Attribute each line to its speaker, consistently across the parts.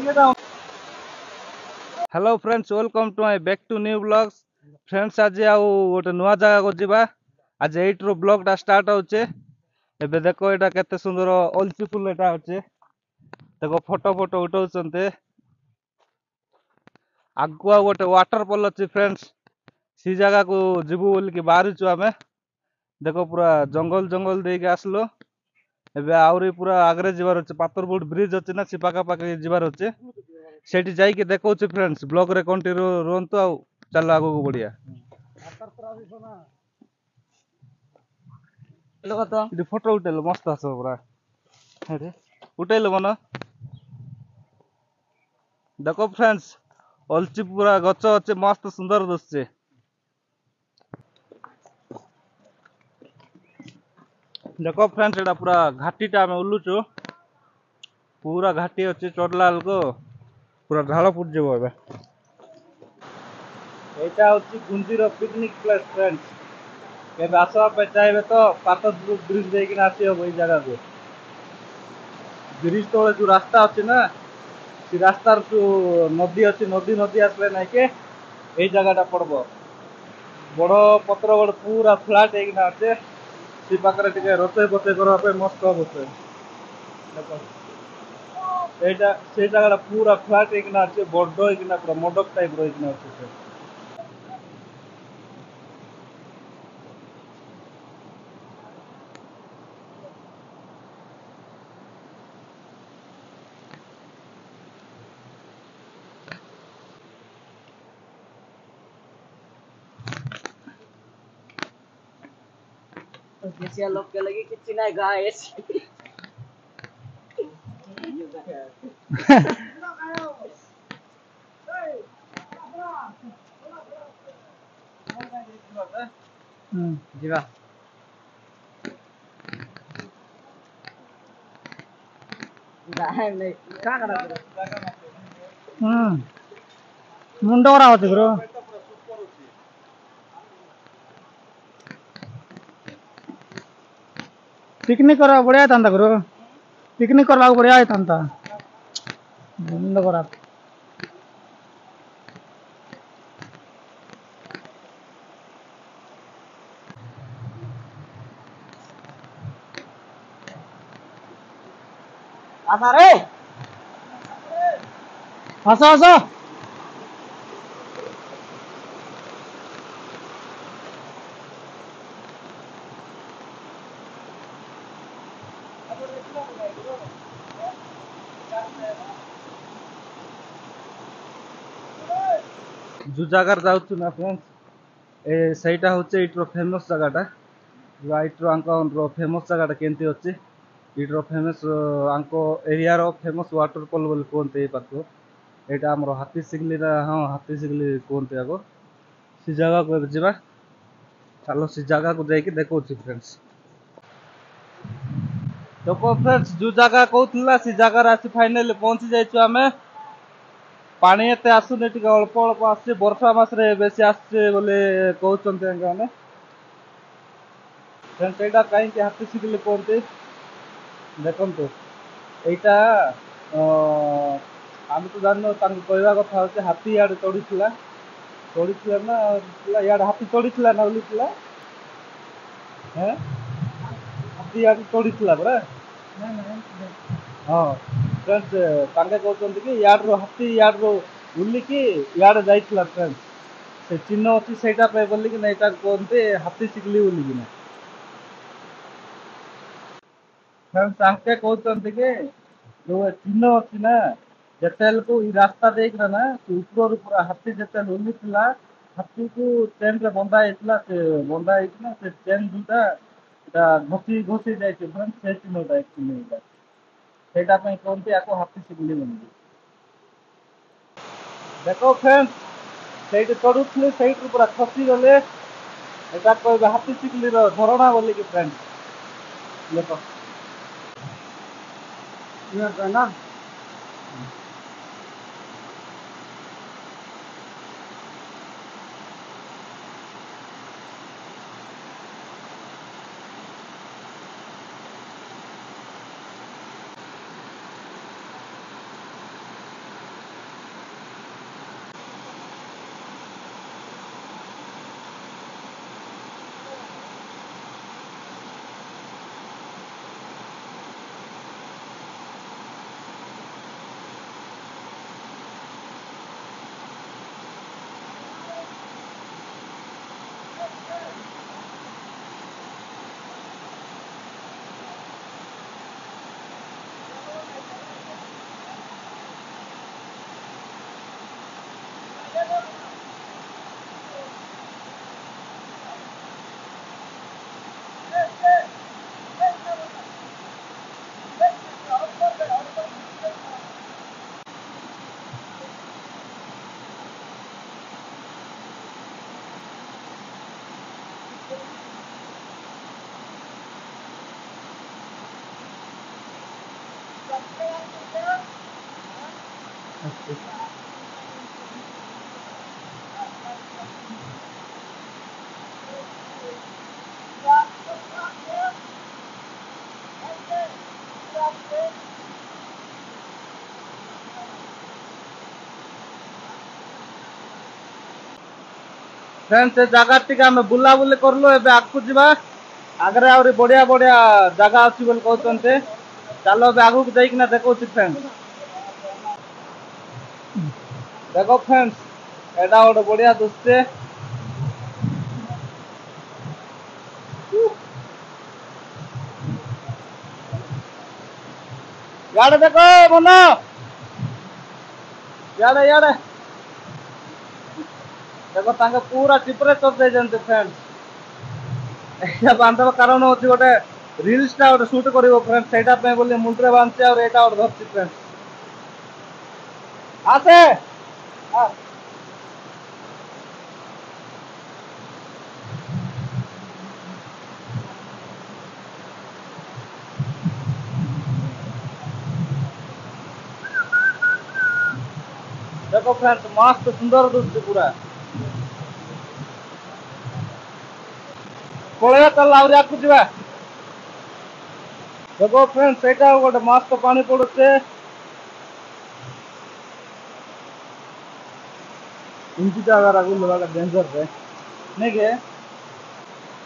Speaker 1: Hello friends welcome to my back to new blogs friends आज आउ गोटे नुआ जगह को जीवा आज एट्रो ब्लॉग टा स्टार्ट होचे एबे देखो एटा केते सुंदर ओलची फुल एटा होचे देखो फोटो फोटो उठाउचंते आगुआ गोटे वाटरफॉल अच्छी फ्रेंड्स सी जगह को जीवु बोल के बाहर छु आमे देखो पूरा जंगल जंगल दे के आसलो एबे आउरी पूरा आगरे जीवार अच्छे पातरपुर ब्रिज अच्छे ना सी पाका पाका जीवार अच्छे सेठी जाई के देखो छु फ्रेंड्स ब्लॉग रे कंटिन्यू रहंतु आ चलो आगो को बढ़िया इधर फोटो उठेलो मस्त आसो पूरा अरे उठेलो मन देखो फ्रेंड्स ओलची पूरा गच अच्छे मस्त सुंदर दिसছে देखो फ्रेंड्स एटा पूरा घाटी टा में उल्लुचो पूरा घाटी अच्छे चढ़ला को पूरा ढाल फुट जीवो एबे एटा होची गुंजीर पिकनिक प्लेस फ्रेंड्स केबे आसवा पे चाहबे तो पातरपुर ब्रिज देके आसी हो ई जगह को ब्रिज तले जो रास्ता अछि ना सी रास्ता जो नदी अछि नदी नदी आसले नै के ए जगहटा पड़बो बड़ पत्र बड़ पूरा फ्लैट एक ना अछि सी पाकरे टिके रोते बोते करबा पे मस्त होबो देखो एटा से जगहटा पूरा फ्लैट एक ना अछि बड़ एक ना पूरा मडक टाइप रो एक ना अछि
Speaker 2: देसिया लोग के लगे किसी ना गाइस जीवा नहीं का करा मुंडो करा होती ब्रो पिकनिक करवा बढ़िया था गुरु पिकनिक करवा बढ़िया था मुंडो करा आसा रे आसा आसा
Speaker 1: जो जगह जाउछु ना फ्रेंड्स ए सेटा होचे इट्रो फेमस जगहटा जो इट्रो आंको फेमस जगहटा केंती होचे इट्रो फेमस आंको एरिया रो फेमस वाटरफॉल बोल कोनते पातो एटा हमरो हाथी सिगली ना हां हाथी सिगली कोनते आगो सी जगह को जिबा चलो सी जगह को जाई के देखो छि फ्रेंड्स तो फ्रेंड्स जो जगह कहउतला सी जगह रासी फाइनली पहुंची जाइछु हमें पानी एते आसुने टिके अल्प अल्प आसे वर्षा मास रे बेसी आसे बोले कहउचंते अंगाने फ्रेंड्स एटा काई के हाथी सिगली कोनते देखम तो एटा आम तो जाननो तांको कहवा कथा होचे हाथी याड चढ़ीथिला ना याड हाथी चढ़ीथिला ना उलीथिला हैं हाथी याड चढ़ीथिला बरा हां फ्रेंड्स तांगे कहउचंते कि याड रो हाथी याड रो उली की याड जाइथिला फ्रेंड्स से चिन्ह अछि सेटा पे बोली कि नै ता कोनते हाथी सिगली उली कि ना फ्रेंड्स तांके कहउचंते कि जो चिन्ह अछि ना जेतेल को ई रास्ता देख ना ऊपर पूरा हाथी जेतेल उली थिला हाथी को चेन रे बंधा इतना से चेन दुटा ता घोसी घोसी जाय छै फ्रेंड्स से चिन्ह ता एक्चुअली सेटा पे कोनते आको हाथी सिगली बोली देखो फ्रेंड्स सेठी चढ़ुथले सेठी पूरा खसी गले एटा कहबे हाथी सिगली रो झरणा बोली कि फ्रेंड्स देखो ये ना अच्छा। फ्रेंड्स से जगह टिके आम बुला बुली करलु एबे आगु जीवा आगरे आउरी बढ़िया बढ़िया जगह अछि बोल कहउचन्ते चलो एबे आगु को जाइकिना देखौछि फ्रेंड्स देखो फ्रेंड्स एटा गोटे बढ़िया दृश्य याडे देखो मनो याडे याडे देखो तांके पूरा टेम्परेचर दे जंते फ्रेंड्स एटा बांधव कारण होछि गोटे रील्स टा गोटे शूट करिवो फ्रेंड्स सेटा पे बोली मुंडरे बांधछि और एटा गोटे धरछि फ्रेंड्स आसे आ देखो फ्रेंड्स मस्त सुंदर दृश्य पूरा पळया चल आउरी आगु जीवा देखो फ्रेंड्स एटा गोटे मस्त पानी पडुछे इनकी जगह रखू लगा डेंजर है नहीं के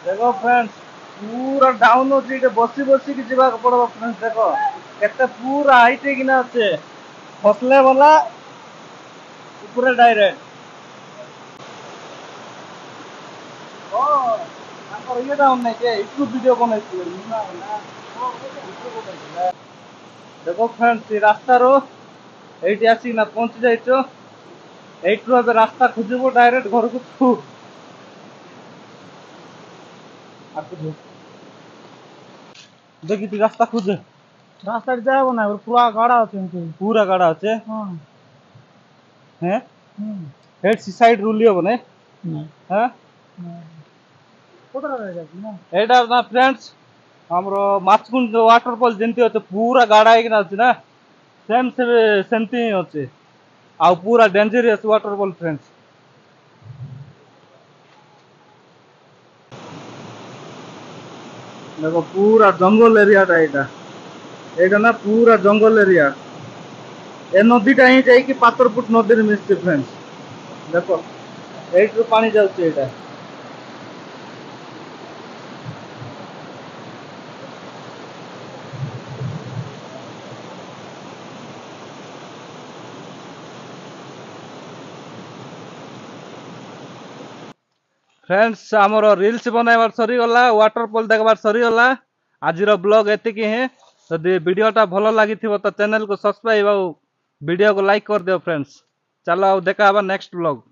Speaker 1: देखो फ्रेंड्स पूरा डाउन होची के बसी बसी की जीवा पड़ो फ्रेंड्स देखो केते पूरा हाइट की ना আছে फसले वाला ऊपर डायरेक्ट ओ हमर ये डाउन नहीं के यूट्यूब वीडियो बनाइছিল ना देखो फ्रेंड्स ये रास्ता रो एठी आसी ना पहुंच जाइछो एठरो अब रास्ता खुजबो डायरेक्ट घर को छू आकु देखि ती रास्ता खुजे
Speaker 2: रास्ता जाबो ना पूरा गाड़ा আছে কিন্তু
Speaker 1: पूरा गाड़ा আছে
Speaker 2: हां
Speaker 1: हैं
Speaker 2: হুম
Speaker 1: हेड सी साइड रुली हो बने
Speaker 2: না
Speaker 1: हैं
Speaker 2: কোথায় রয়ে যাচ্ছে না
Speaker 1: एटा ना फ्रेंड्स हमरो माछकुंड वाटरफॉल जेंती होते पूरा गाड़ा है ना अछि ना सेम से सेमती ही होते आ पूरा डेंजरस वाटरफॉल फ्रेंड्स देखो पूरा जंगल एरिया टा एटा एटा ना पूरा जंगल एरिया ए नदी टा ही जाई कि पातरपुट नदी रे मिसते फ्रेंड्स देखो एटू पानी जाउची एटा फ्रेंड्स आमर रील्स बनवार सरी गला वाटरफॉल देखबार सरी गला आजिर ब्लॉग एतिकी ही जदि वीडियोटा भल लगी तो चैनल को सब्सक्राइब और वीडियो को लाइक कर दियो फ्रेंड्स चलो देखा नेक्स्ट ब्लॉग।